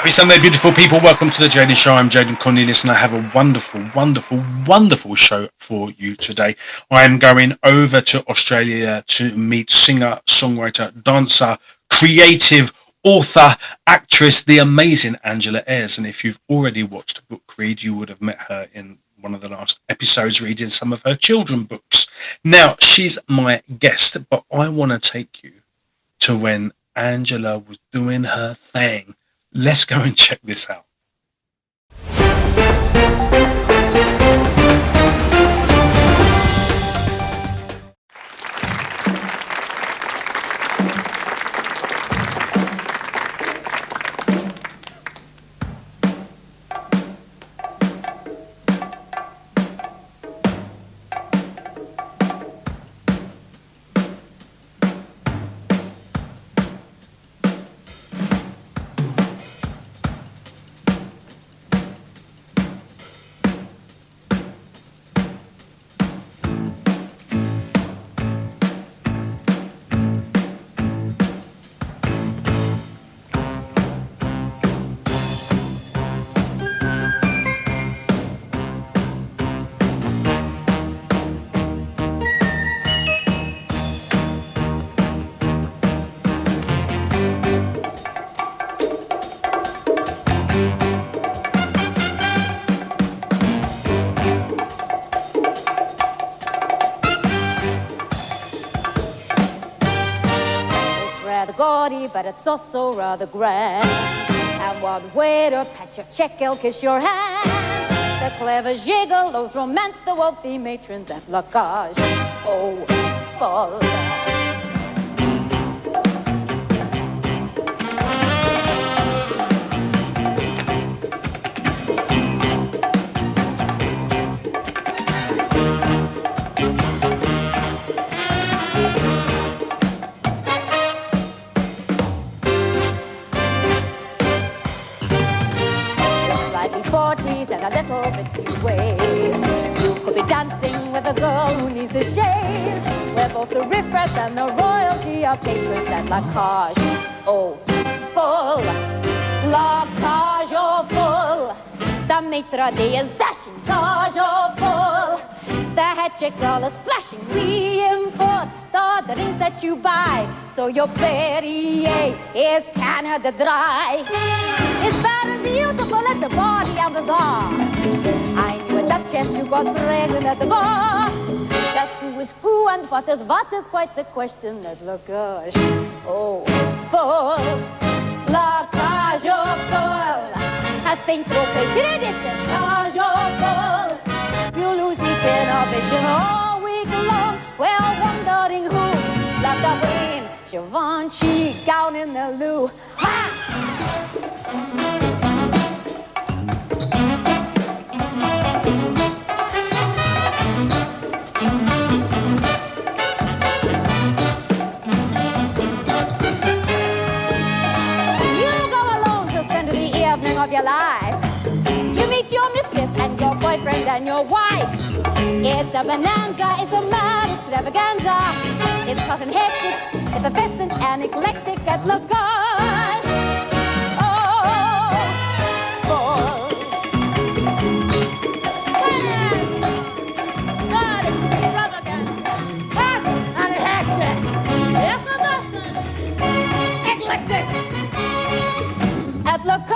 Happy Sunday, beautiful people. Welcome to the Jaden Show. I'm Jaden Cornelious, and I have a wonderful, wonderful, wonderful show for you today. I am going over to Australia to meet singer, songwriter, dancer, creative, author, actress, the amazing Angela Ayers. And if you've already watched Book Read, you would have met her in one of the last episodes reading some of her children's books. Now, she's my guest, but I want to take you to when Angela was doing her thing. Let's go and check this out. But it's also rather grand. And one way to patch your check, he'll kiss your hand. The clever gigolos romance the wealthy matrons at Lacage. Oh, Folle. And a little bit away. You could be dancing with a girl who needs a shave. We're both the riffraff and the royalty are patrons at La Cage. Oh, Folle, La Cage, oh, Folle. The maitre d' is dashing, Cage, oh, Folle. The head chick doll is flashing. We import the drinks that you buy. So your Perrier is Canada Dry. It's bad and beautiful at the body and bazaar. I knew a duchess who got pregnant at the bar. That's who is who and what is quite the question at La Cage. Oh, Folle, La Cage, oh, Folle. A Saint Tropez tradition, Cage, oh, Folle. You lose each innovation all week long. Well, wondering who left the green Givenchy gown in the loo. Ha! Of your life. You meet your mistress and your boyfriend and your wife. It's a bonanza, it's a mad extravaganza. It's hot and hectic, it's effervescent and eclectic at La Cage. Oh, Folle. Not extravagant, hot and hectic, effervescent, eclectic at La Cage.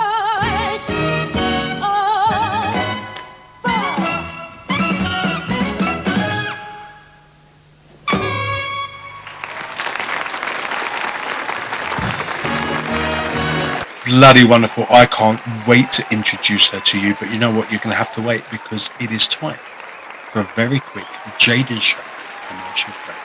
Bloody wonderful. I can't wait to introduce her to you, but you know what? You're going to have to wait because it is time for a very quick Jaden Show commercial break.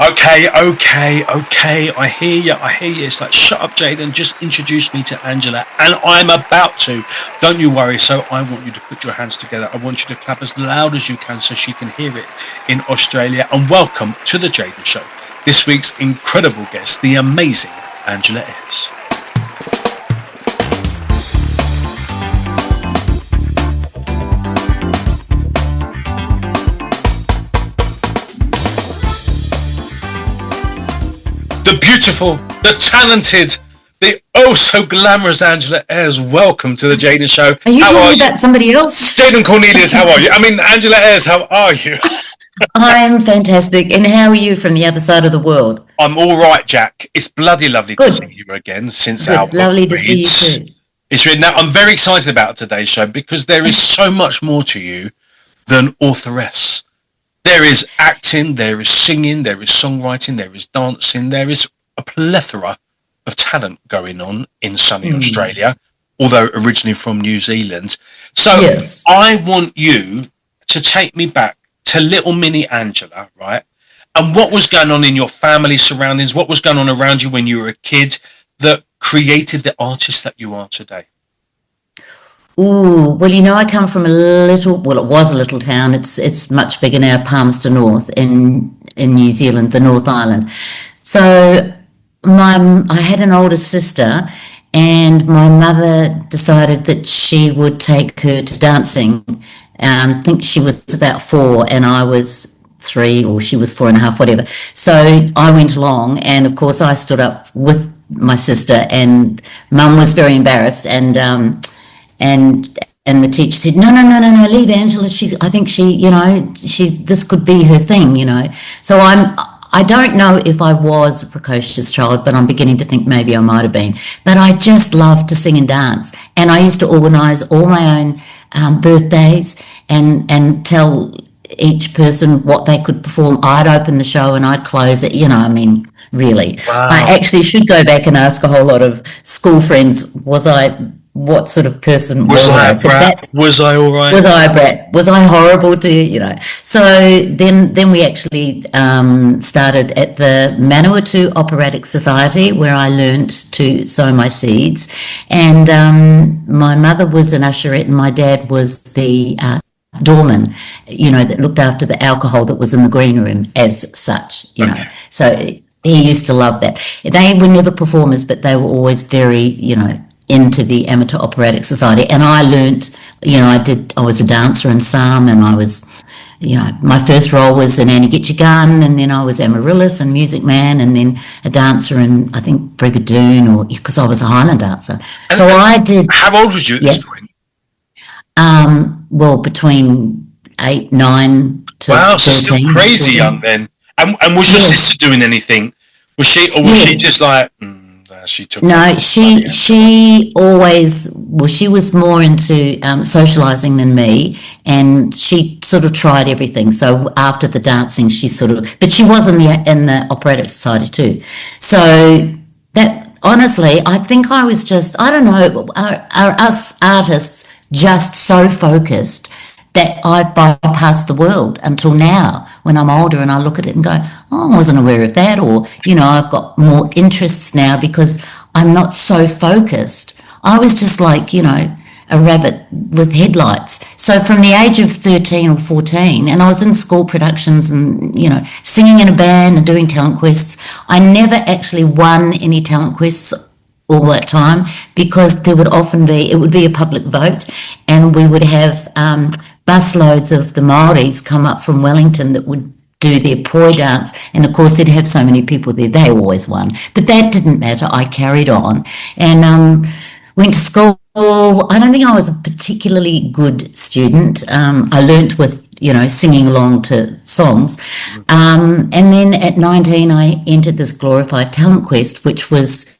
Okay. I hear you. It's like, shut up, Jaden. Just introduce me to Angela, and I'm about to. Don't you worry. So I want you to put your hands together. I want you to clap as loud as you can so she can hear it in Australia. And welcome to the Jaden Show. This week's incredible guest, the amazing Angela Ayers. The beautiful, the talented, the oh so glamorous Angela Ayers. Welcome to the Jaden Show. Are you talking about somebody else? Jaden Cornelious, how are you? I mean, Angela Ayers, how are you? I'm fantastic. And how are you from the other side of the world? I'm all right, Jack. It's bloody lovely to see you again since our book lovely to reads. see you too. It's written out. I'm very excited about today's show because there is so much more to you than authoress. There is acting, there is singing, there is songwriting, there is dancing, there is a plethora of talent going on in sunny Australia, although originally from New Zealand. So Yes. I want you to take me back to little mini Angela, right? And what was going on in your family surroundings? What was going on around you when you were a kid that created the artist that you are today? Ooh, well, I come from it was a little town. It's much bigger now, Palmerston North in New Zealand, the North Island. So I had an older sister, and my mother decided that she would take her to dancing. I think she was about 4 and I was 3, or she was 4.5, whatever. So I went along, and of course I stood up with my sister, and Mum was very embarrassed, and the teacher said, no, leave Angela. I think this could be her thing, So I don't know if I was a precocious child, but I'm beginning to think maybe I might have been. But I just loved to sing and dance, and I used to organise all my own birthdays and tell each person what they could perform. I'd open the show and I'd close it. Really. Wow. I actually should go back and ask a whole lot of school friends, what sort of person was I? Was I all right? Was I a brat? Was I horrible to you? So then we actually started at the Manawatu Operatic Society, where I learnt to sow my seeds. And my mother was an usherette, and my dad was the doorman, that looked after the alcohol that was in the green room as such, Okay. So he used to love that. They were never performers, but they were always very, into the Amateur Operatic Society. And I learnt, I was a dancer in Psalm, and I was, my first role was in Annie Get Your Gun, and then I was Amaryllis and Music Man, and then a dancer in, I think, Brigadoon, because I was a Highland dancer. So I did. How old was you at this point? Well, between 8, 9 to 13. Wow, so still crazy young then. And was your sister doing anything? Was she just like... she took No, she was more into socialising than me, and she sort of tried everything. So after the dancing, but she was in the operatic society too. So that, honestly, I think I was just, I don't know, are us artists just so focused that I've bypassed the world until now, when I'm older and I look at it and go, oh, I wasn't aware of that, or, I've got more interests now because I'm not so focused. I was just like, a rabbit with headlights. So from the age of 13 or 14, and I was in school productions and, singing in a band and doing talent quests. I never actually won any talent quests all that time, because it would be a public vote, and we would have busloads of the Māoris come up from Wellington that would do their poi dance, and of course they'd have so many people there, they always won. But that didn't matter. I carried on and went to school. I don't think I was a particularly good student. I learnt with singing along to songs, and then at 19 I entered this glorified talent quest, which was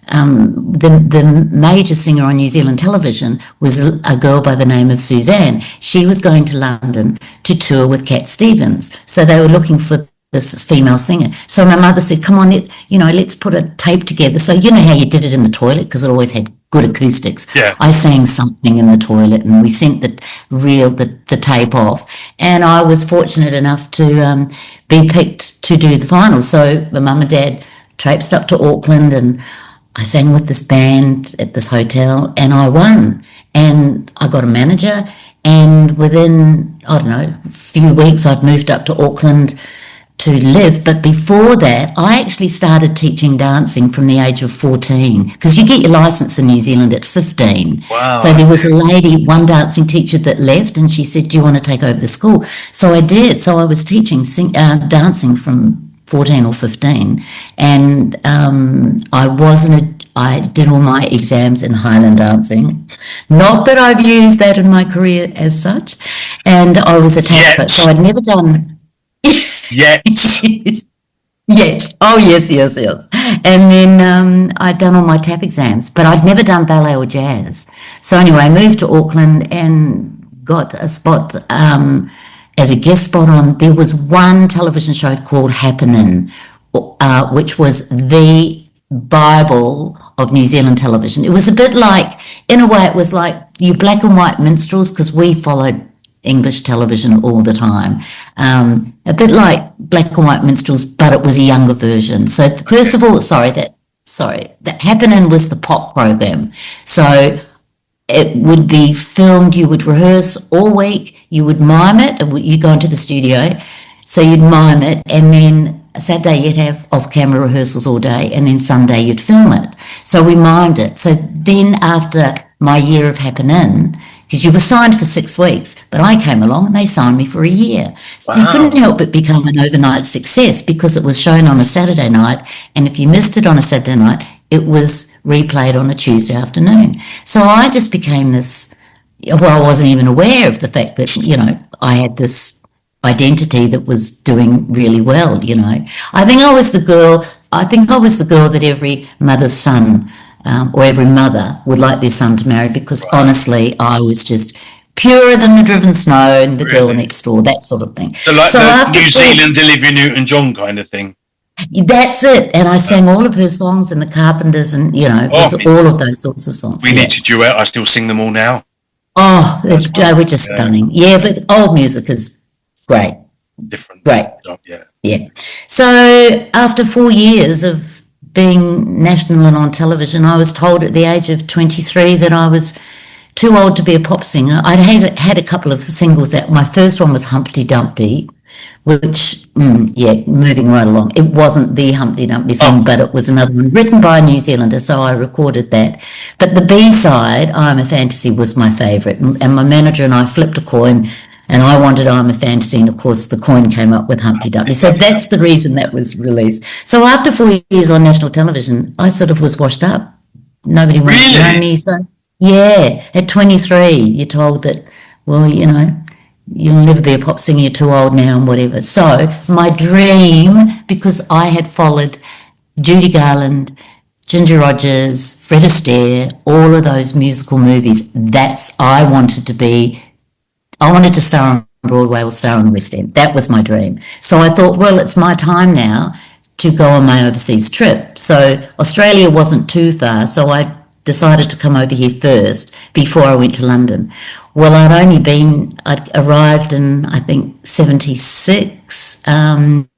the major singer on New Zealand television was a girl by the name of Suzanne. She was going to London to tour with Cat Stevens, so they were looking for this female singer. So my mother said, come on, let's put a tape together. So how you did it in the toilet, because it always had good acoustics. Yeah. I sang something in the toilet, and we sent the tape off. And I was fortunate enough to be picked to do the finals. So my mum and dad traipsed up to Auckland, and I sang with this band at this hotel, and I won. And I got a manager, and within, I don't know, a few weeks, I'd moved up to Auckland to live. But before that, I actually started teaching dancing from the age of 14, because you get your license in New Zealand at 15. Wow. So there was a lady, one dancing teacher that left, and she said, do you want to take over the school? So I did. So I was teaching dancing from 14 or 15, and I did all my exams in Highland dancing. Not that I've used that in my career as such. And I was a tapper, so I'd never done... Yet. Yes. Oh, yes. And then I'd done all my tap exams, but I'd never done ballet or jazz. So anyway, I moved to Auckland and got a spot as a guest spot on... There was one television show called Happenin', which was the Bible of New Zealand television. It was a bit like, in a way, it was like you black and white minstrels, because we followed English television all the time. A bit like black and white minstrels, but it was a younger version. So first of all, that Happening was the pop program. So it would be filmed, you would rehearse all week, you would mime it, you go into the studio, so you'd mime it, and then Saturday you'd have off-camera rehearsals all day, and then Sunday you'd film it. So we mimed it. So then after my year of Happening, because you were signed for 6 weeks, but I came along and they signed me for a year. So you couldn't help but become an overnight success, because it was shown on a Saturday night, and if you missed it on a Saturday night, it was replayed on a Tuesday afternoon. So I just became this, I wasn't even aware of the fact that, I had this identity that was doing really well. I think I was the girl that every mother's son or every mother would like their son to marry, because honestly, I was just purer than the driven snow and the girl next door, that sort of thing. So like the New Zealand Olivia Newton-John kind of thing. That's it. And I sang all of her songs, and the Carpenters, and all of those sorts of songs. We need to duet. I still sing them all now. Oh, they were just stunning. Yeah, but old music is great. Different. Great. Yeah. So after 4 years of being national and on television, I was told at the age of 23 that I was too old to be a pop singer. I'd had a couple of singles out. My first one was Humpty Dumpty, which, moving right along. It wasn't the Humpty Dumpty song, but it was another one written by a New Zealander, so I recorded that. But the B-side, I'm a Fantasy, was my favourite. And my manager and I flipped a coin, and I wanted I'm a Fantasy, and of course the coin came up with Humpty Dumpty. So that's the reason that was released. So after 4 years on national television, I sort of was washed up. Nobody wanted to know me. So yeah, at 23, you're told that, well, you'll never be a pop singer, you're too old now and whatever. So my dream, because I had followed Judy Garland, Ginger Rogers, Fred Astaire, all of those musical movies, I wanted to star on Broadway or star on the West End. That was my dream. So I thought, well, it's my time now to go on my overseas trip. So Australia wasn't too far, so I decided to come over here first before I went to London. Well, I'd arrived in, I think, 76, around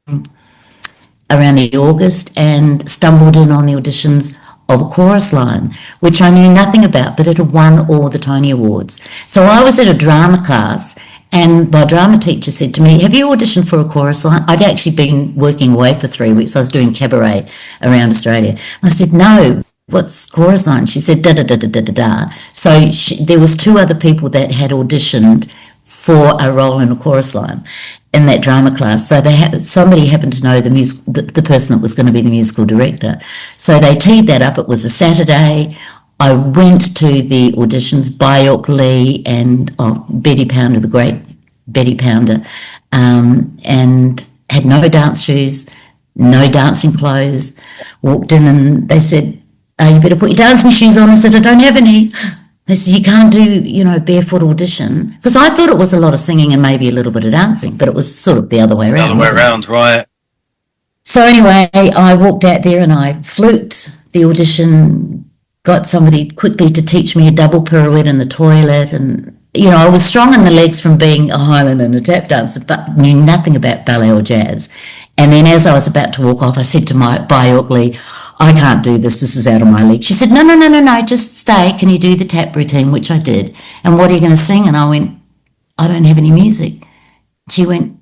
the August, and stumbled in on the auditions of a chorus line, which I knew nothing about, but it had won all the Tony Awards. So I was at a drama class, and my drama teacher said to me, have you auditioned for a chorus line? I'd actually been working away for 3 weeks. I was doing cabaret around Australia. I said, no. What's chorus line? She said, da-da-da-da-da-da-da. So there was 2 other people that had auditioned for a role in a chorus line in that drama class. So somebody happened to know the person that was going to be the musical director. So they teed that up. It was a Saturday. I went to the auditions, Bayok Lee and Betty Pounder, the great Betty Pounder, and had no dance shoes, no dancing clothes. Walked in and they said, you better put your dancing shoes on. I said, I don't have any. They said, you can't do, barefoot audition. Because I thought it was a lot of singing and maybe a little bit of dancing, but it was sort of the other way around. The other way around, right. So anyway, I walked out there and I fluked the audition got somebody quickly to teach me a double pirouette in the toilet. And, you know, I was strong in the legs from being a Highland and a tap dancer, but knew nothing about ballet or jazz. And then as I was about to walk off, I said to my Bayok Lee, I can't do this. This is out of my league. She said, no, just stay. Can you do the tap routine? Which I did. And what are you going to sing? And I went, I don't have any music. She went,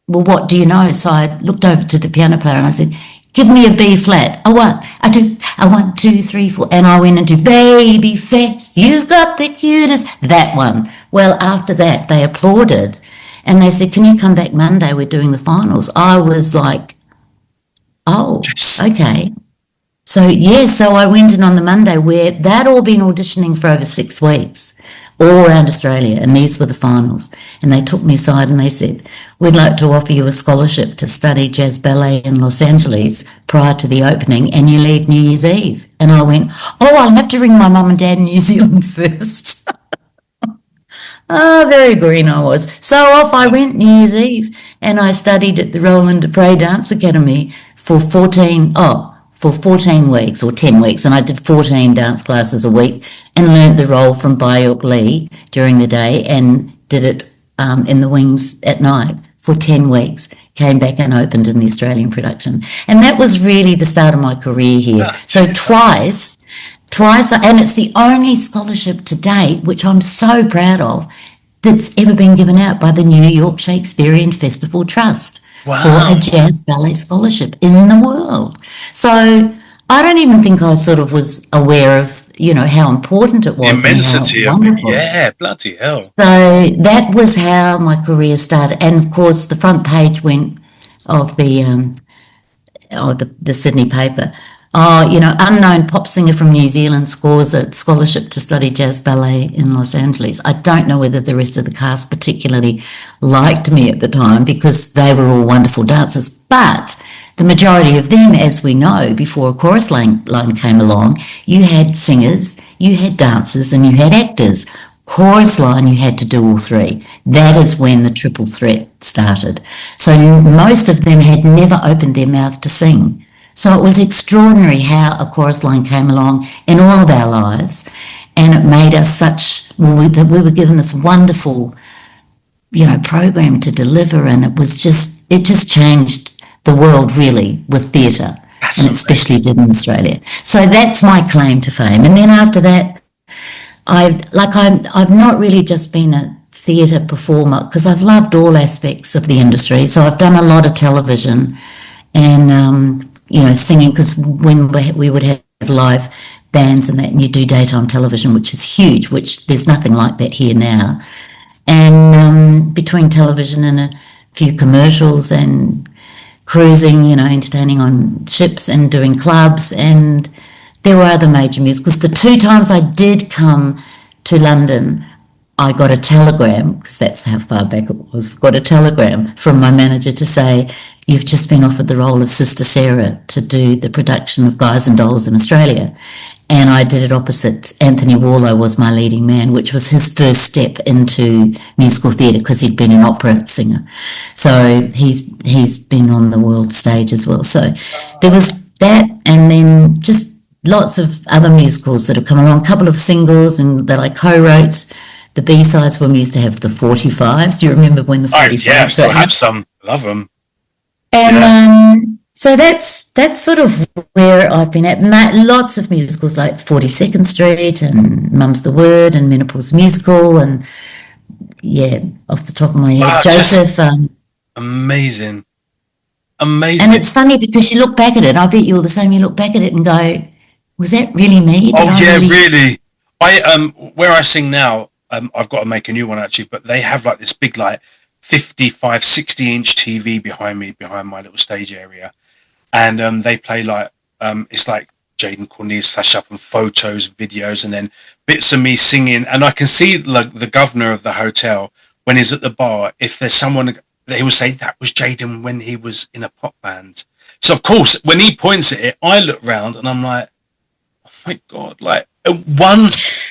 well, what do you know? So I looked over to the piano player and I said, give me a B flat. A one, a two, a 1, 2, 3, 4. And I went into baby face, you've got the cutest. That one. Well, after that, they applauded and they said, can you come back Monday? We're doing the finals. I was like, oh, okay. So, so I went in on the Monday where they'd all been auditioning for over 6 weeks all around Australia, and these were the finals. And they took me aside and they said, we'd like to offer you a scholarship to study jazz ballet in Los Angeles prior to the opening, and you leave New Year's Eve. And I went, oh, I'll have to ring my mum and dad in New Zealand first. Oh, very green I was. So off I went New Year's Eve, and I studied at the Roland Dupre Dance Academy for 14 weeks or 10 weeks, and I did 14 dance classes a week and learnt the role from Bayok Lee during the day and did it in the wings at night for 10 weeks, came back and opened in the Australian production. And that was really the start of my career here. So twice, and it's the only scholarship to date, which I'm so proud of, that's ever been given out by the New York Shakespearean Festival Trust. Wow. For a jazz ballet scholarship in the world. So I don't even think I sort of was aware of, you know, how important it was. Immensity of it. Yeah, bloody hell. So that was how my career started. And of course, the front page went of the Sydney paper. Oh, you know, unknown pop singer from New Zealand scores a scholarship to study jazz ballet in Los Angeles. I don't know whether the rest of the cast particularly liked me at the time because they were all wonderful dancers. But the majority of them, as we know, before a chorus line came along, you had singers, you had dancers, and you had actors. Chorus line, you had to do all three. That is when the triple threat started. So most of them had never opened their mouth to sing. So it was extraordinary how a chorus line came along in all of our lives, and it made us we were given this wonderful, you know, program to deliver, and it just changed the world really with theatre, and especially did in Australia. So that's my claim to fame. And then after that, I've not really just been a theatre performer because I've loved all aspects of the industry. So I've done a lot of television and you know, singing, because when we would have live bands and that, and you do daytime television, which is huge, which there's nothing like that here now. And between television and a few commercials and cruising, you know, entertaining on ships and doing clubs, and there were other major musicals. The 2 times I did come to London, I got a telegram, because that's how far back it was, got a telegram from my manager to say, you've just been offered the role of Sister Sarah to do the production of Guys and Dolls in Australia. And I did it opposite Anthony Warlow was my leading man, which was his first step into musical theatre because he'd been an opera singer. So he's been on the world stage as well. So there was that, and then just lots of other musicals that have come along, a couple of singles and that I co-wrote. The B-sides when we used to have the 45s. Do you remember when the 45s? Oh, yeah, still have some. Love them. And so that's sort of where I've been at. Lots of musicals like 42nd Street and Mum's the Word and Menopause Musical, and yeah, off the top of my head, wow, Joseph. Amazing. And it's funny because you look back at it, I bet you're the same, you look back at it and go, was that really me? Really. Where I sing now, I've got to make a new one actually, but they have like this big, like 55, 60-inch TV behind my little stage area. And they play like, it's like Jaden, Cornelious flash up and photos, videos, and then bits of me singing. And I can see like the governor of the hotel when he's at the bar, if there's someone, they will say that was Jaden when he was in a pop band. So of course, when he points at it, I look round and I'm like, oh my God, like one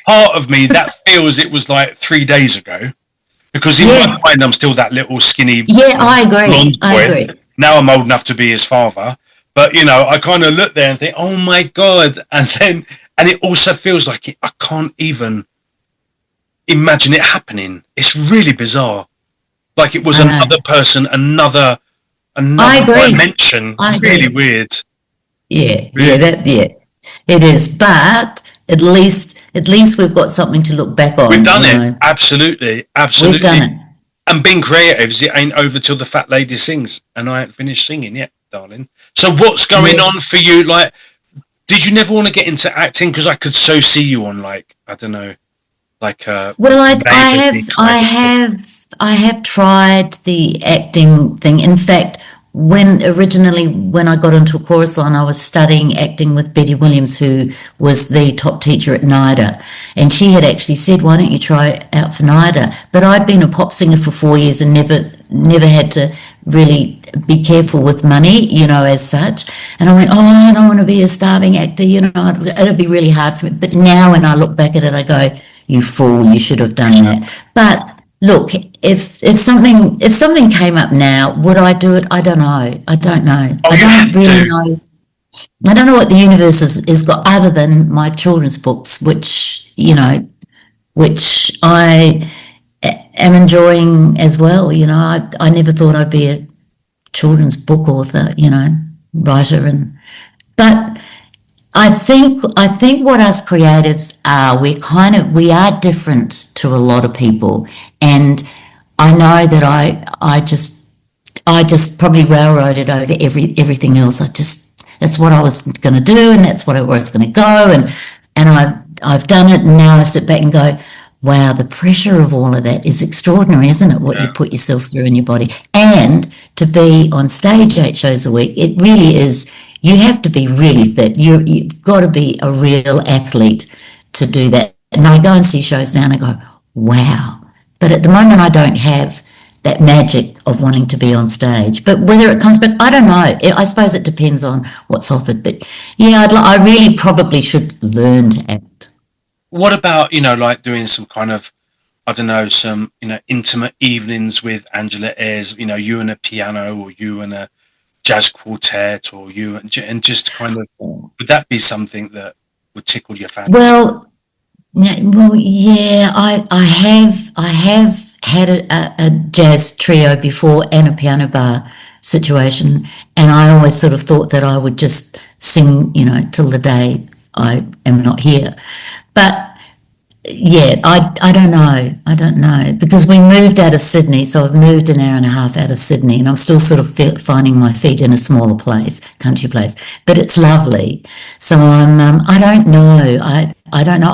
part of me that feels it was like 3 days ago, because in my mind I'm still that little skinny I agree. blonde boy. I agree. Now I'm old enough to be his father, but you know, I kind of look there and think, oh my God, and then and it also feels like I can't even imagine it happening. It's really bizarre. Like it was I know. another person, another I agree. dimension. I Really agree. weird. Yeah, yeah, Really, it is. But at least we've got something to look back we've on. done You it. know, Absolutely, we've done absolutely. it. And being creative is it ain't over till the fat lady sings, and I ain't finished singing yet, darling. So what's going Yeah. on for you? Like, did you never want to get into acting? Because I could so see you on like I don't know, like a Well, neighbourly kind of thing. I have tried the acting thing. In fact, when I got into a chorus line, I was studying acting with Betty Williams, who was the top teacher at NIDA, and she had actually said, "Why don't you try out for NIDA?" But I'd been a pop singer for 4 years and never had to really be careful with money, as such. And I went, "Oh, I don't want to be a starving actor, it'd be really hard for me." But now when I look back at it, I go, "You fool, you should have done that." But look, if something came up now, would I do it? I don't know. I don't know. Oh, I you don't have really to. know. I don't know what the universe is got other than my children's books, which I am enjoying as well. I never thought I'd be a children's book author, writer, but I think what us creatives are, we are different to a lot of people, and I know that I just probably railroaded over everything else. That's what I was going to do, and that's where I was going to go, and I've done it, and now I sit back and go, wow, the pressure of all of that is extraordinary, isn't it? What you Yeah. put yourself through in your body, and to be on stage 8 shows a week, it really is. You have to be really fit. You've got to be a real athlete to do that. And I go and see shows now, and I go, wow. But at the moment, I don't have that magic of wanting to be on stage. But whether it comes back, I don't know. I suppose it depends on what's offered. But yeah, I really probably should learn to act. What about like doing some kind of I don't know, some intimate evenings with Angela Ayers? You and a piano, or you and a jazz quartet, or you and just kind of would that be something that would tickle your fancy? Well, yeah, yeah, I have had a jazz trio before and a piano bar situation, and I always sort of thought that I would just sing, till the day I am not here. But yeah, I don't know because we moved out of Sydney, so I've moved an hour and a half out of Sydney, and I'm still sort of finding my feet in a smaller place, country place, but it's lovely. So I don't know. I don't know.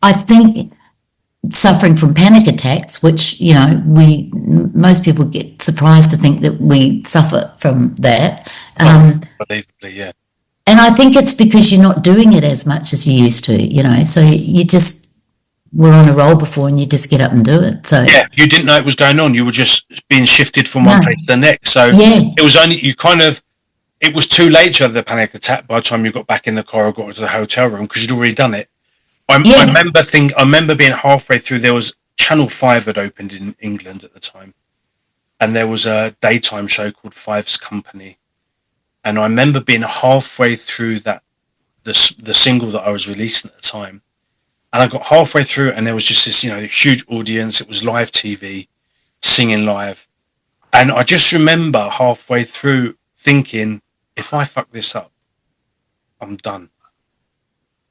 I think suffering from panic attacks, which most people get surprised to think that we suffer from that. Oh, unbelievably, yeah. And I think it's because you're not doing it as much as you used to, so you just were on a roll before and you just get up and do it. So, Yeah, you didn't know it was going on. You were just being shifted from one no, place to the next. So yeah, it was only you kind of it was too late to have the panic attack by the time you got back in the car or got into the hotel room because you'd already done it. yeah, I remember being halfway through. There was Channel 5 had opened in England at the time, and there was a daytime show called Five's Company. And I remember being halfway through the single that I was releasing at the time, and I got halfway through, and there was just this huge audience. It was live TV, singing live, and I just remember halfway through thinking, if I fuck this up, I'm done.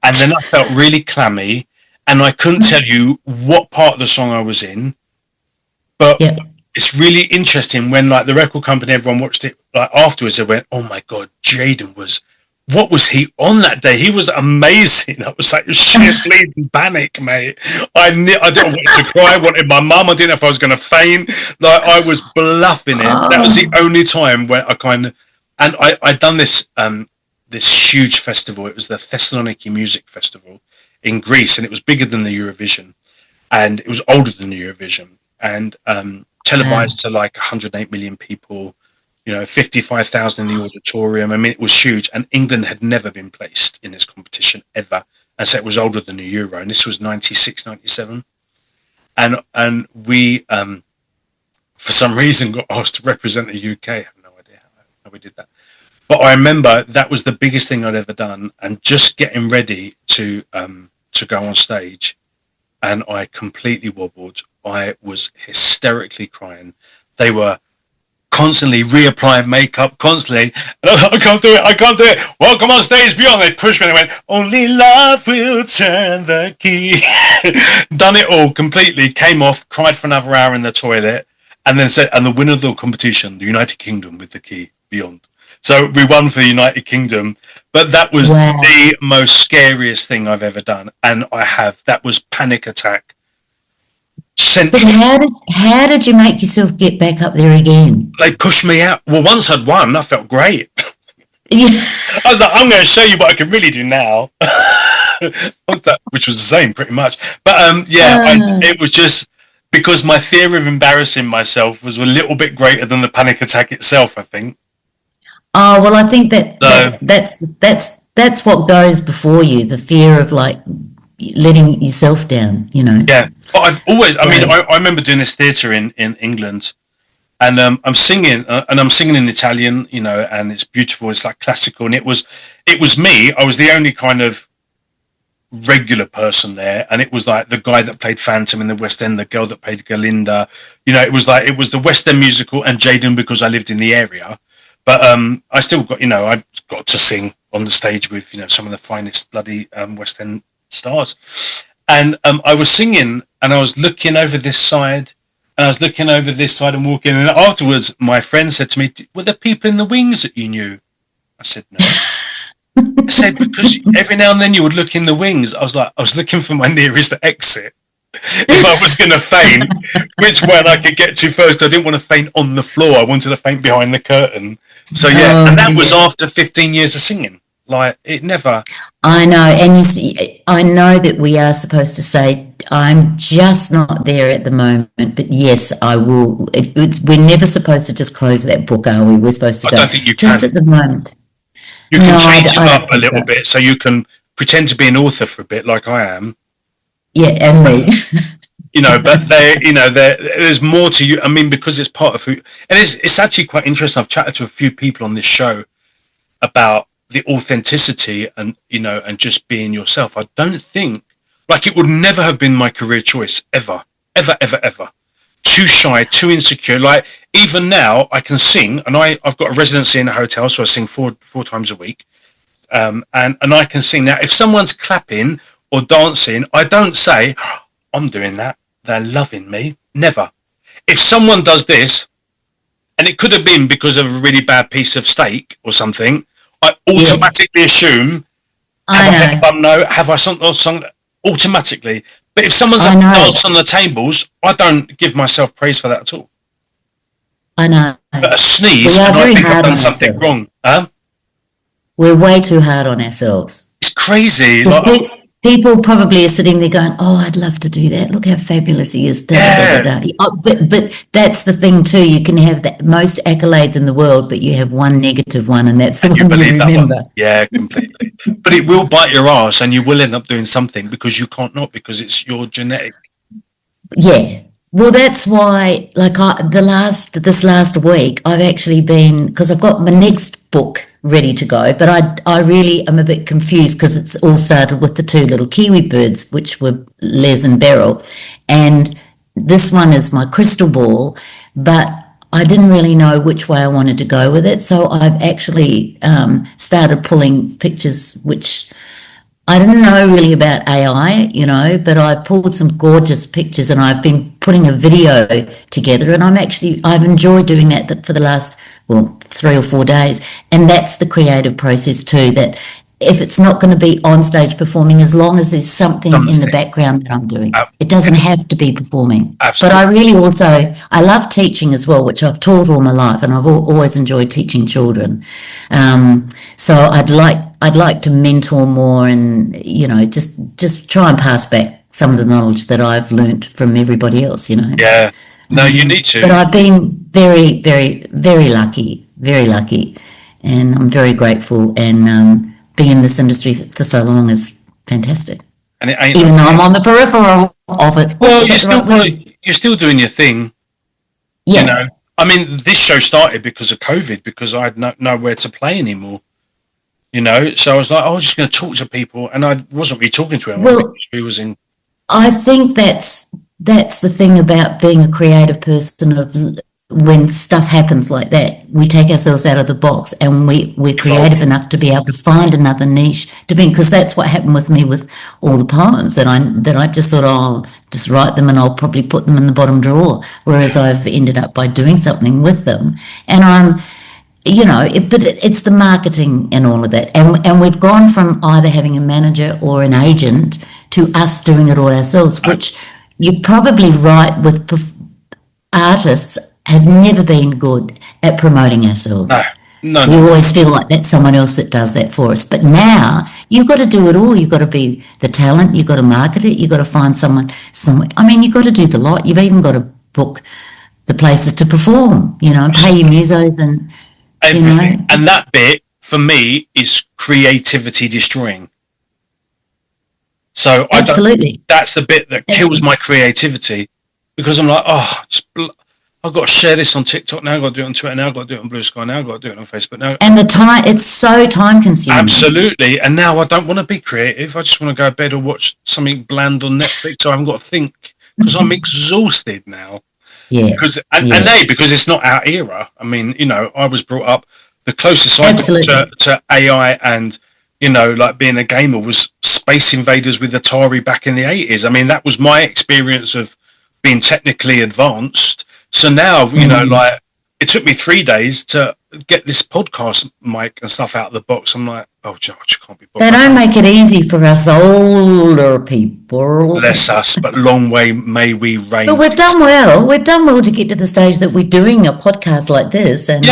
And then I felt really clammy, and I couldn't tell you what part of the song I was in, but yeah. it's really interesting when like the record company, everyone watched it like afterwards. They went, "Oh my god, Jaden was, what was he on that day? He was amazing." I was like, "Shit, bleeding panic, mate." I didn't want to cry. I wanted my mum. I didn't know if I was going to faint. Like I was bluffing it. That was the Oh, only time where I kind of, and I'd done this huge festival. It was the Thessaloniki Music Festival in Greece, and it was bigger than the Eurovision, and it was older than the Eurovision, and wow. televised to like 108 million people. 55,000 in the auditorium. I mean, it was huge, and England had never been placed in this competition ever, and so it was older than the Euro. And this was 96, 97, and we for some reason got asked to represent the UK. I have no idea how we did that. But I remember that was the biggest thing I'd ever done, and just getting ready to go on stage, and I completely wobbled. I was hysterically crying. They were constantly reapplying makeup, constantly. And I was like, I can't do it. I can't do it. Welcome on stage, beyond. They pushed me and they went, only love will turn the key. Done it all completely. Came off, cried for another hour in the toilet, and then said, and the winner of the competition, the United Kingdom with the key, beyond. So we won for the United Kingdom, but that was the most scariest thing I've ever done. And that was panic attack. But how did you make yourself get back up there again? They pushed me out. Well, once I'd won, I felt great. Yeah. I was like, I'm going to show you what I can really do now. Which was the same, pretty much. But it was just because my fear of embarrassing myself was a little bit greater than the panic attack itself, I think. Oh, well, I think that's what goes before you, the fear of like letting yourself down, you know. Yeah, but I remember doing this theatre in England, and I'm singing in Italian, you know, and it's beautiful. It's like classical, and it was me. I was the only kind of regular person there, and it was like the guy that played Phantom in the West End, the girl that played Galinda. You know, it was the West End musical, and Jaden, because I lived in the area. But I still got, you know, I got to sing on the stage with, you know, some of the finest bloody West End stars. And I was singing, and I was looking over this side, and I was looking over this side and walking. And afterwards, my friend said to me, were there people in the wings that you knew? I said, no. I said, because every now and then you would look in the wings. I was looking for my nearest exit. If I was going to faint, which one I could get to first. I didn't want to faint on the floor. I wanted to faint behind the curtain. So yeah, and that was after 15 years of singing. Like, it never. I know, and you see, I know that we are supposed to say, I'm just not there at the moment, but yes, I will. We're never supposed to just close that book, are we? We're supposed to go, don't think you just can. at the moment. You can change it up a little bit, so you can pretend to be an author for a bit, like I am. Yeah, and me. You know, but there's more to you. I mean, because it's part of who, and it's actually quite interesting. I've chatted to a few people on this show about the authenticity and, you know, and just being yourself. I don't think, like, it would never have been my career choice ever. Too shy, too insecure. Like, even now I can sing, and I've got a residency in a hotel, so I sing four times a week. And I can sing. Now, if someone's clapping or dancing, I don't say, I'm doing that, they're loving me. Never. If someone does this, and it could have been because of a really bad piece of steak or something, I automatically assume, have I sung automatically. But if someone's danced on the tables, I don't give myself praise for that at all. I know. But a sneeze, and I think I've done something wrong. We're way too hard on ourselves. It's crazy. People probably are sitting there going, oh, I'd love to do that. Look how fabulous he is. But that's the thing too. You can have the most accolades in the world, but you have one negative one, and that's the one you remember. One. Yeah, completely. But it will bite your ass, and you will end up doing something because you can't not, because it's your genetic. Yeah. Well, that's why, like, this last week, I've actually been, because I've got my next book ready to go, but I really am a bit confused because it's all started with the two little Kiwi birds, which were Les and Beryl, and this one is my crystal ball, but I didn't really know which way I wanted to go with it, so I've actually started pulling pictures, which I didn't know really about AI, you know, but I pulled some gorgeous pictures, and I've been putting a video together, and I've enjoyed doing that for the last 3 or 4 days. And that's the creative process too, that if it's not going to be on stage performing, as long as there's something in the background that I'm doing, it doesn't have to be performing. Absolutely. But I love teaching as well, which I've taught all my life, and I've always enjoyed teaching children. So I'd like to mentor more, and, you know, just try and pass back some of the knowledge that I've learnt from everybody else, you know. Yeah. No, you need to. But I've been very, very, very lucky, and I'm very grateful. And being in this industry for so long is fantastic. And even though I'm on the peripheral of it. Well, you're still doing your thing. Yeah. You know, I mean, this show started because of COVID, because I had nowhere to play anymore. So I was like, I was just going to talk to people, and I wasn't really talking to anyone. Well, Who was in? I think that's the thing about being a creative person. Of when stuff happens like that, we take ourselves out of the box, and we're creative enough to be able to find another niche to be, because that's what happened with me with all the poems that I just thought, oh, I'll just write them and I'll probably put them in the bottom drawer, whereas I've ended up by doing something with them, and but it's the marketing and all of that, and we've gone from either having a manager or an agent to us doing it all ourselves, which you're probably right with. Artists have never been good at promoting ourselves. No. We always feel like that's someone else that does that for us. But now you've got to do it all. You've got to be the talent. You've got to market it. You've got to find someone. I mean, you've got to do the lot. You've even got to book the places to perform, and pay your musos and everything. And that bit for me is creativity destroying. So absolutely, that's the bit that kills my creativity, because I'm like, I've got to share this on TikTok now. I've got to do it on Twitter now. I've got to do it on Blue Sky now. I've got to do it on Facebook now. And the time, it's so time consuming. Absolutely. And now I don't want to be creative. I just want to go to bed or watch something bland on Netflix. So I haven't got to think, because I'm exhausted now. Yeah. Because it's not our era. I mean, I was brought up, the closest I got to AI and, like being a gamer was Space Invaders with Atari back in the 80s. I mean, that was my experience of being technically advanced. So now, like, it took me 3 days to get this podcast mic and stuff out of the box. I'm like, oh, George, can't be bothered. They don't make it easy for us older people. Bless us, but long way may we reign. But we've done well. We've done well to get to the stage that we're doing a podcast like this, and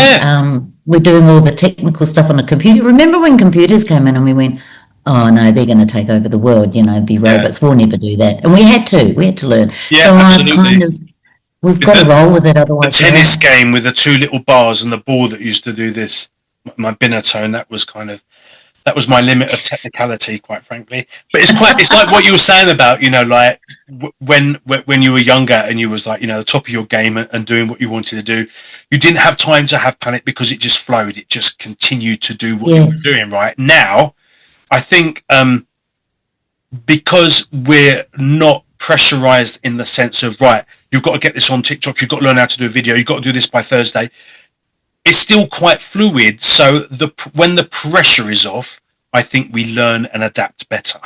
we're doing all the technical stuff on a computer. Remember when computers came in and we went, oh no, they're going to take over the world, be robots. We'll never do that. And we had to learn. Yeah, so absolutely. We've got to roll with it, otherwise. The tennis game with the 2 little bars and the ball that used to do this, my binatone, that was my limit of technicality, quite frankly. But it's like what you were saying about, like when you were younger and you was like, the top of your game and doing what you wanted to do, you didn't have time to have panic because it just flowed. It just continued to do what you were doing. Right now, I think because we're not pressurized in the sense of, right, you've got to get this on TikTok, you've got to learn how to do a video, you've got to do this by Thursday. It's still quite fluid. So when the pressure is off, I think we learn and adapt better.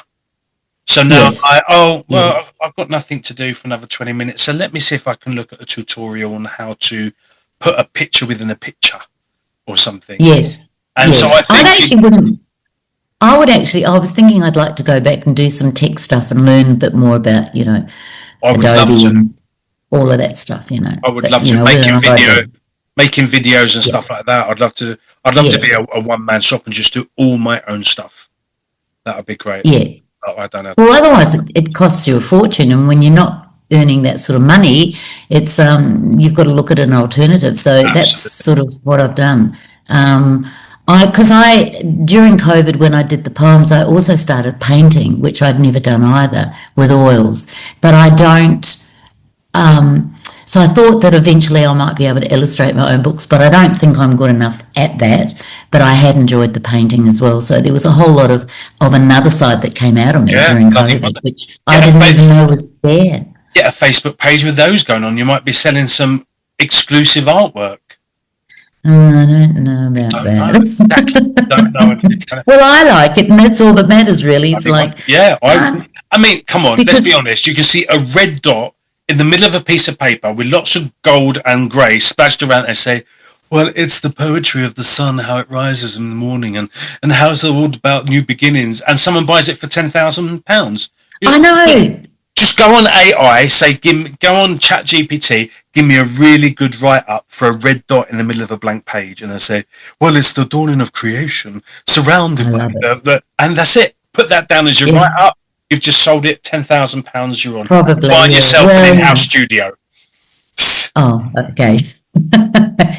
So now I've got nothing to do for another 20 minutes. So let me see if I can look at a tutorial on how to put a picture within a picture or something. Yes. And so I think I was thinking I'd like to go back and do some tech stuff and learn a bit more about, Adobe and all of that stuff, I would love to making videos and stuff like that. I'd love to be a one-man shop and just do all my own stuff. That would be great. Yeah. I don't know. Well, otherwise it costs you a fortune, and when you're not earning that sort of money, it's you've got to look at an alternative. So that's sort of what I've done. Because during COVID, when I did the poems, I also started painting, which I'd never done either, with oils. But I don't. So I thought that eventually I might be able to illustrate my own books, but I don't think I'm good enough at that. But I had enjoyed the painting as well. So there was a whole lot of another side that came out of me during COVID, which I didn't even know was there. Get a Facebook page with those going on. You might be selling some exclusive artwork. I don't know about that. Don't know. Well, I like it, and that's all that matters, really. It's I mean, come on, let's be honest. You can see a red dot in the middle of a piece of paper with lots of gold and grey splashed around and say, well, it's the poetry of the sun, how it rises in the morning, and how it's all about new beginnings. And someone buys it for £10,000. I know. Just go on AI, go on ChatGPT, give me a really good write-up for a red dot in the middle of a blank page, and I say, well, it's the dawning of creation, surrounded by and that's it. Put that down as your write-up. You've just sold it, £10,000. You're on. Probably. Buying yourself an in-house studio. Oh, okay.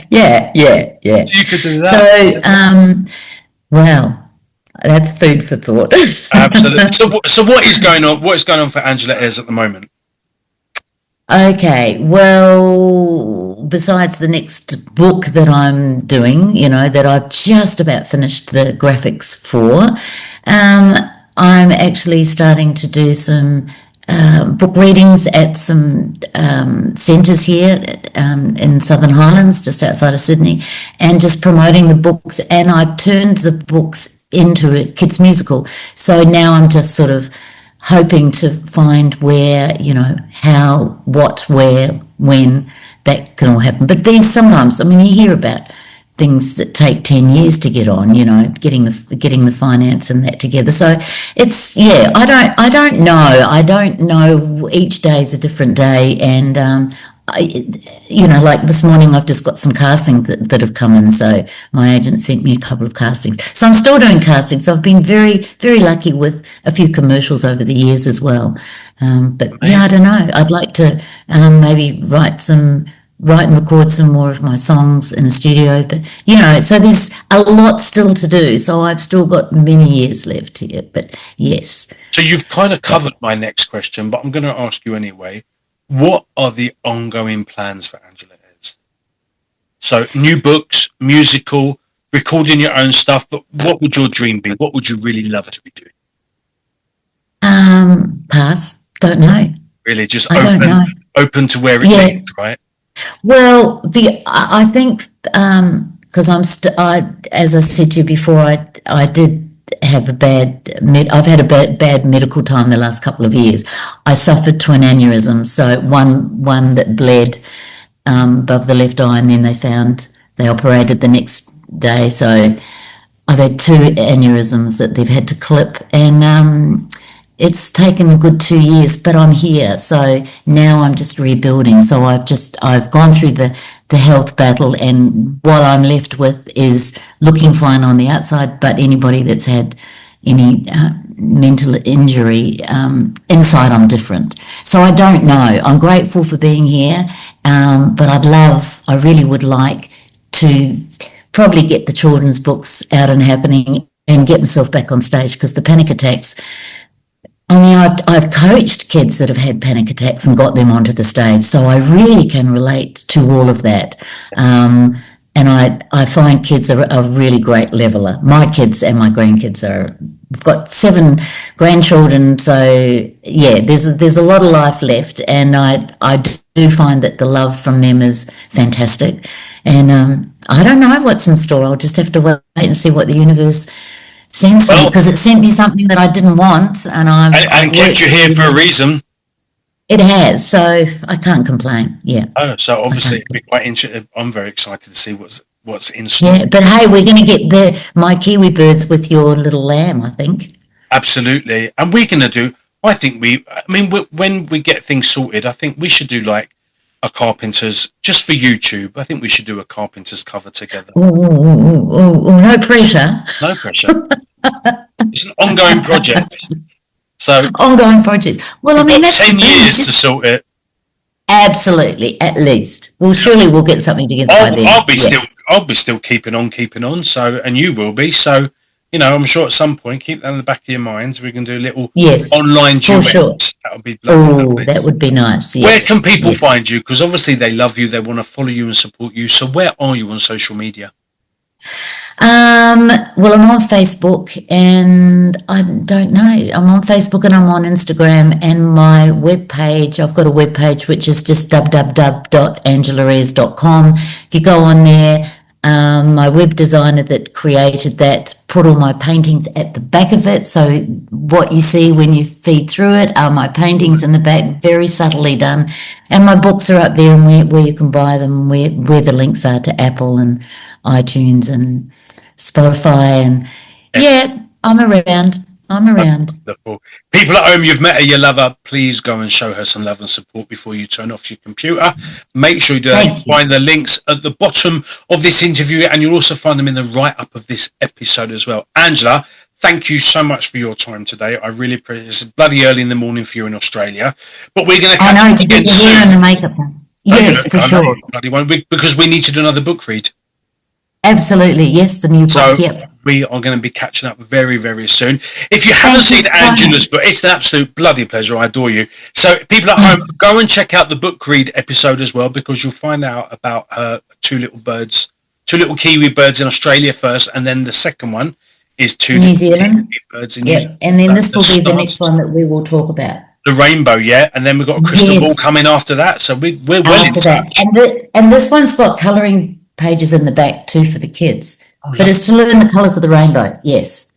Yeah. You could do that. So, well, that's food for thought. Absolutely. So what is going on? What is going on for Angela Ayers at the moment? Okay. Well, besides the next book that I'm doing, that I've just about finished the graphics for, I'm actually starting to do some book readings at some centres here in Southern Highlands, just outside of Sydney, and just promoting the books. And I've turned the books into a kids' musical. So now I'm just sort of hoping to find where, how, what, where, when that can all happen. But these sometimes, you hear about things that take 10 years to get on, getting the finance and that together. So it's, I don't know. Each day is a different day. And, like this morning, I've just got some castings that have come in. So my agent sent me a couple of castings. So I'm still doing castings. So I've been very, very lucky with a few commercials over the years as well. But I don't know. I'd like to maybe write and record some more of my songs in a studio. But, so there's a lot still to do. So I've still got many years left here. But yes. So you've kind of covered my next question, but I'm going to ask you anyway. What are the ongoing plans for Angela Ayers? So new books, musical, recording your own stuff, but what would your dream be? What would you really love to be doing? Pass. Don't know. Really, just open to where it leads, right? Well, I think because as I said to you before, I did have I've had a bad medical time the last couple of years. I suffered twin aneurysms, so one that bled above the left eye, and then they operated the next day. So I've had two aneurysms that they've had to clip, and it's taken a good 2 years, but I'm here. So now I'm just rebuilding. So I've gone through the health battle, and what I'm left with is looking fine on the outside, but anybody that's had any mental injury, inside I'm different. So I don't know. I'm grateful for being here, but I really would like to probably get the children's books out and happening and get myself back on stage, because the panic attacks, I've coached kids that have had panic attacks and got them onto the stage, so I really can relate to all of that. And I find kids are a really great leveler. My kids and my grandkids we've got 7 grandchildren, so yeah, there's a lot of life left, and I do find that the love from them is fantastic. And I don't know what's in store. I'll just have to wait and see what the universe sends me, because it sent me something that I didn't want, and kept you here for a reason. It has, so I can't complain. Yeah. Oh, so obviously it'd be quite interesting. I'm very excited to see what's in store. Yeah, but hey, we're going to get my kiwi birds with your little lamb, I think. Absolutely, and we're going to do. I think when we get things sorted, I think we should do like a Carpenter's, just for YouTube. I think we should do a Carpenter's cover together. No pressure. No pressure. It's an ongoing project. So ongoing project. Well, that's 10 years to sort it. Absolutely, at least. Well, surely we'll get something together by then. I'll be still keeping on. So, and you will be. So, I'm sure at some point, keep that in the back of your minds. We can do a little online duet. Sure. That would be lovely. That would be nice. Yes. Where can people find you? Because obviously they love you. They want to follow you and support you. So where are you on social media? Well, I'm on Facebook, and I don't know. I'm on Facebook and I'm on Instagram, and my webpage, I've got a webpage which is just www.angelaayers.com. If you go on there, my web designer that created that put all my paintings at the back of it. So what you see when you feed through it are my paintings in the back, very subtly done. And my books are up there, and where you can buy them, where the links are to Apple and iTunes and Spotify. And I'm around. Wonderful. People at home, you've met her, you love her. Please go and show her some love and support before you turn off your computer. Make sure you do that. Find the links at the bottom of this interview, and you'll also find them in the write-up of this episode as well. Angela, thank you so much for your time today. I really appreciate it. It's bloody early in the morning for you in Australia, but we're going to catch up again soon. I know, to get the hair and the makeup on. Yes, for sure. Because we need to do another book read. Absolutely, yes, the new book, yep. we are going to be catching up very, very soon. If you haven't Thank you seen so Angela's much. book, it's an absolute bloody pleasure. I adore you. So, people at home, go and check out the book read episode as well, because you'll find out about her two little Kiwi birds in Australia first, and then the second one is two New little Zealand. Kiwi birds in New Yep. Zealand. And then That, this that will be the next starts one that we will talk about. the rainbow, yeah, and then we've got a crystal ball Yes, coming after that. So we're well in after that. touch. And this one's got colouring pages in the back too for the kids. Oh, But it's to learn the colours of the rainbow. Yes.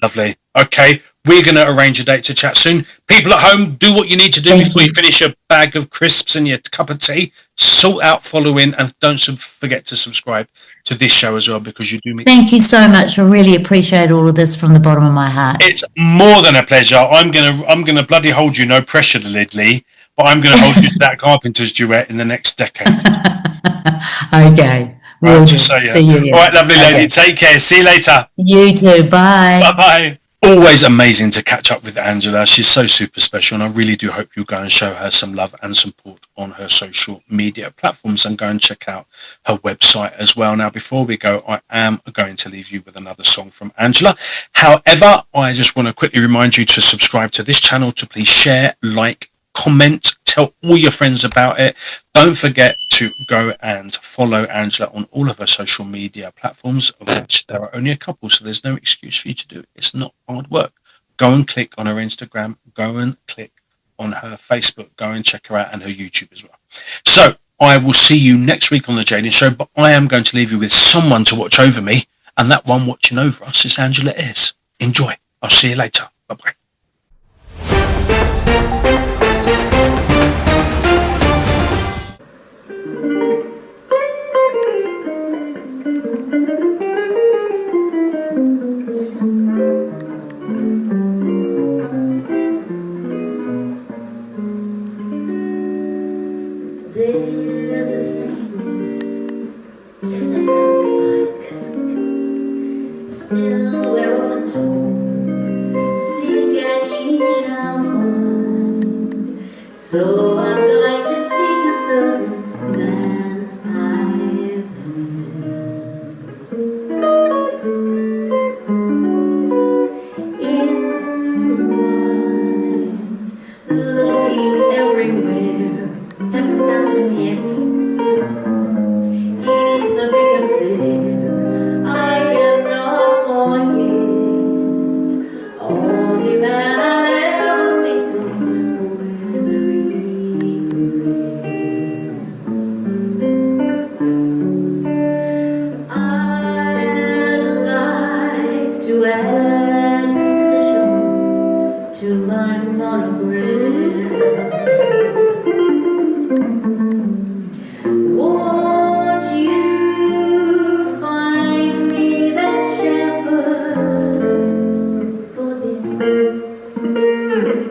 lovely. Okay, we're going to arrange a date to chat soon. People at home, do what you need to do Thank before you. you finish your bag of crisps and your cup of tea. Sort out following, and don't forget to subscribe to this show as well, because you do meet. Thank you so much. I really appreciate all of this from the bottom of my heart. It's more than a pleasure. I'm gonna bloody hold you. No pressure, Lidley, but I'm gonna hold you to that Carpenter's duet in the next decade. Okay. Will Right, do. just so you. See you. All right, lovely Okay. lady. Take care. See you later. You too. Bye. Bye bye. Always amazing to catch up with Angela. She's so super special, and I really do hope you'll go and show her some love and support on her social media platforms, and go and check out her website as well. Now, before we go, I am going to leave you with another song from Angela. However, I just want to quickly remind you to subscribe to this channel, to please share, like, comment, tell all your friends about it. Don't forget to go and follow Angela on all of her social media platforms, of which there are only a couple, so there's no excuse for you to do it. It's not hard work. Go and click on her Instagram, go and click on her Facebook, go and check her out, and her YouTube as well. So I will see you next week on the Jaden Show, but I am going to leave you with someone to watch over me, and that one watching over us is Angela Ayers. Enjoy. I'll see you later. Bye-bye. There's a saying, says that life's like, still we're often told, seek and ye shall find. So I'm going to seek a certain man I've had. In mind, looking everywhere, haven't found him yet. He's the big affair I cannot forget. Only man I ever think of with regrets. I'd like to add his initial to my monogram. Won't you find me that shepherd for this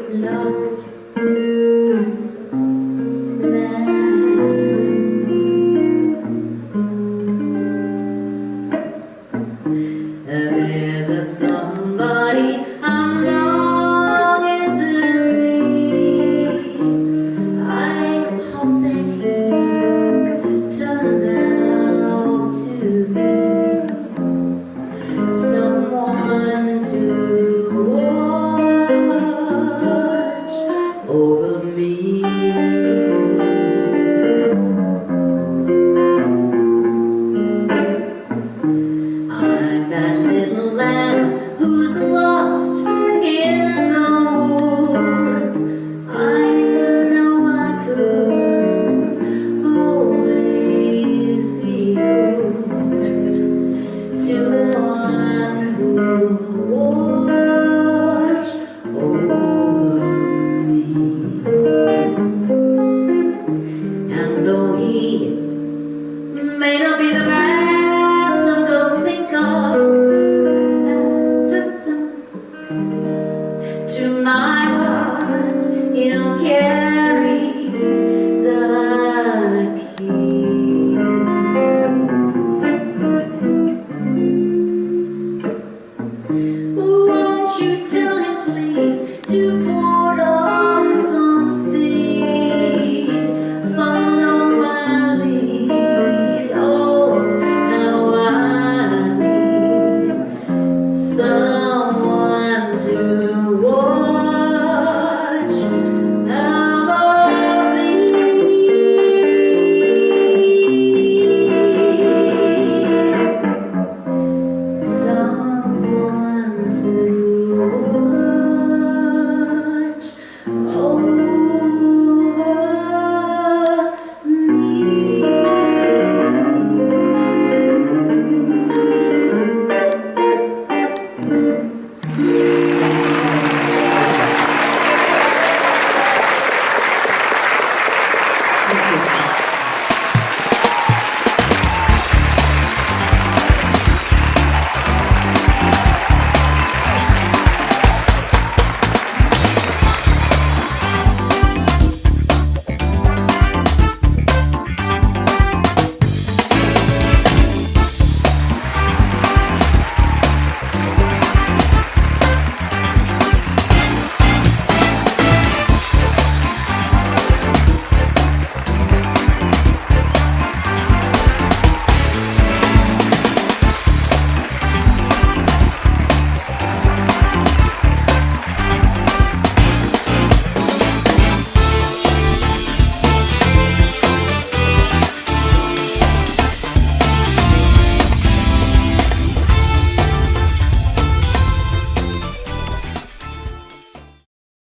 lost lamb? There's a somebody I'm longing to see. I hope that he turns out to be someone to watch over me. I'm that little lamb who's lost in the woods. I know I could always be good to the one who watch over me. And though he may not be the man some girls think of as handsome, to my heart he'll carry the key. to